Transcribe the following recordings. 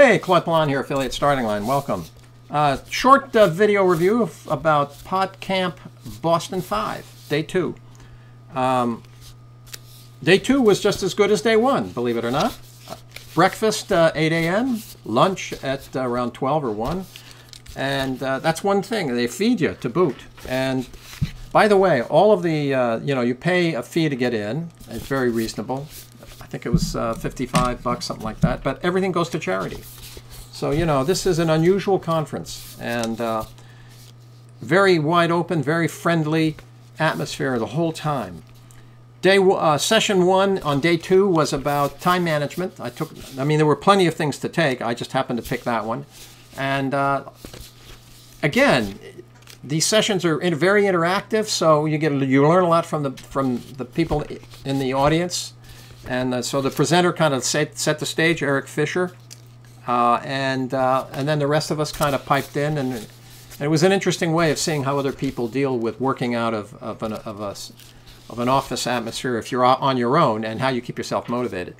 Hey, Claude Pelanne here, Affiliate Starting Line. Welcome. Short video review about PodCamp Boston 5, Day 2. Day 2 was just as good as Day 1, believe it or not. Breakfast 8 a.m., lunch at around 12 or 1. And that's one thing. They feed you to boot. And by the way, all of the, you pay a fee to get in. It's very reasonable. I think it was $55, something like that. But everything goes to charity. So, this is an unusual conference. And very wide open, very friendly atmosphere the whole time. Session 1 on Day 2 was about time management. There were plenty of things to take. I just happened to pick that one. And again, these sessions are very interactive, so you learn a lot from the people in the audience. And so the presenter kind of set the stage, Eric Fisher, and then the rest of us kind of piped in, and it was an interesting way of seeing how other people deal with working out of an office atmosphere if you're on your own, and how you keep yourself motivated.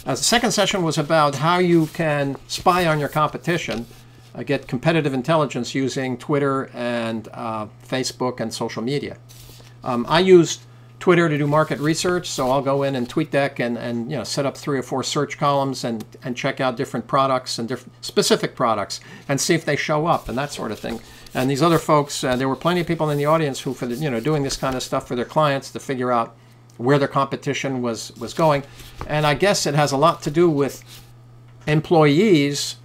The second session was about how you can spy on your competition, get competitive intelligence using Twitter and Facebook and social media. I used Twitter to do market research, so I'll go in and TweetDeck and set up 3 or 4 search columns and check out different products and specific products and see if they show up and that sort of thing. And these other folks, there were plenty of people in the audience who, doing this kind of stuff for their clients to figure out where their competition was going. And I guess it has a lot to do with employees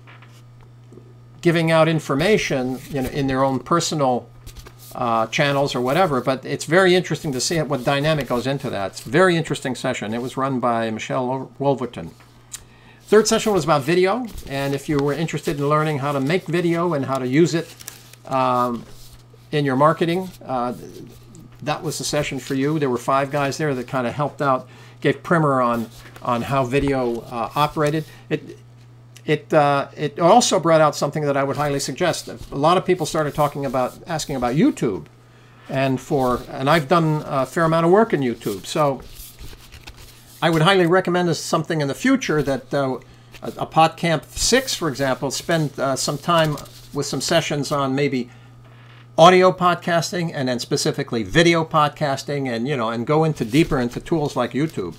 giving out information, in their own personal channels or whatever, but it's very interesting to see what dynamic goes into that. It's a very interesting session. It was run by Michelle Wolverton. Third session was about video, and if you were interested in learning how to make video and how to use it in your marketing, that was the session for you. There were 5 guys there that kind of helped out, gave primer on how video operated. It also brought out something that I would highly suggest. A lot of people started asking about YouTube, and I've done a fair amount of work in YouTube. So I would highly recommend as something in the future that a PodCamp 6, for example, spend some time with some sessions on maybe audio podcasting and then specifically video podcasting, and go deeper into tools like YouTube.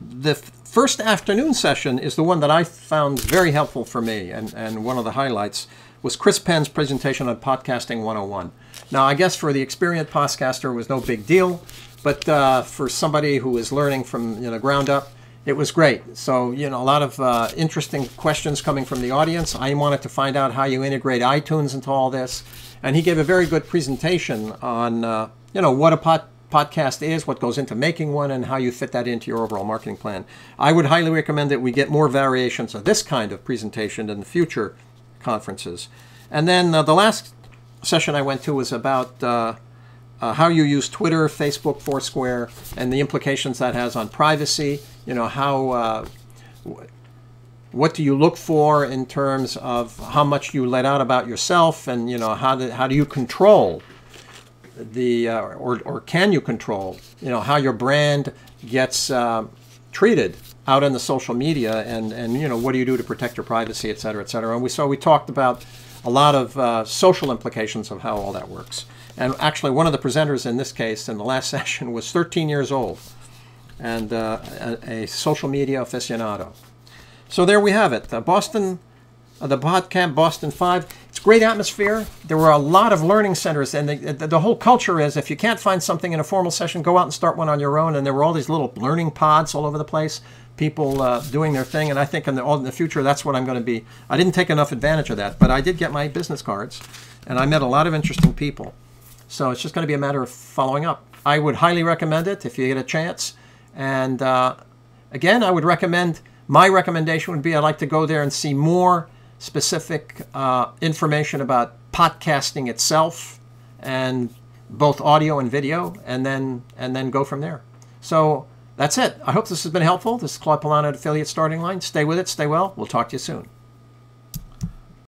The first afternoon session is the one that I found very helpful for me, and one of the highlights was Chris Penn's presentation on Podcasting 101. Now, I guess for the experienced podcaster it was no big deal, but for somebody who is learning from the ground up, it was great. So, a lot of interesting questions coming from the audience. I wanted to find out how you integrate iTunes into all this, and he gave a very good presentation on what a podcast is, what goes into making one, and how you fit that into your overall marketing plan. I would highly recommend that we get more variations of this kind of presentation in the future conferences. And then the last session I went to was about how you use Twitter, Facebook, Foursquare, and the implications that has on privacy. What do you look for in terms of how much you let out about yourself, and how do you control or can you control how your brand gets treated out in the social media, and what do you do to protect your privacy, et cetera, et cetera. And we talked about a lot of social implications of how all that works. And actually, one of the presenters in this case in the last session was 13 years old and a social media aficionado. So there we have it. The PodCamp Boston 5. It's great atmosphere. There were a lot of learning centers, and the whole culture is, if you can't find something in a formal session, go out and start one on your own. And there were all these little learning pods all over the place, people doing their thing. And I think in the future, that's what I'm going to be. I didn't take enough advantage of that, but I did get my business cards, and I met a lot of interesting people. So it's just going to be a matter of following up. I would highly recommend it if you get a chance. And again, I would recommend, my recommendation would be I'd like to go there and see more specific information about podcasting itself, and both audio and video, and then go from there. So that's it. I hope this has been helpful. This is Claude Pelanne at Affiliate Starting Line. Stay with it. Stay well. We'll talk to you soon.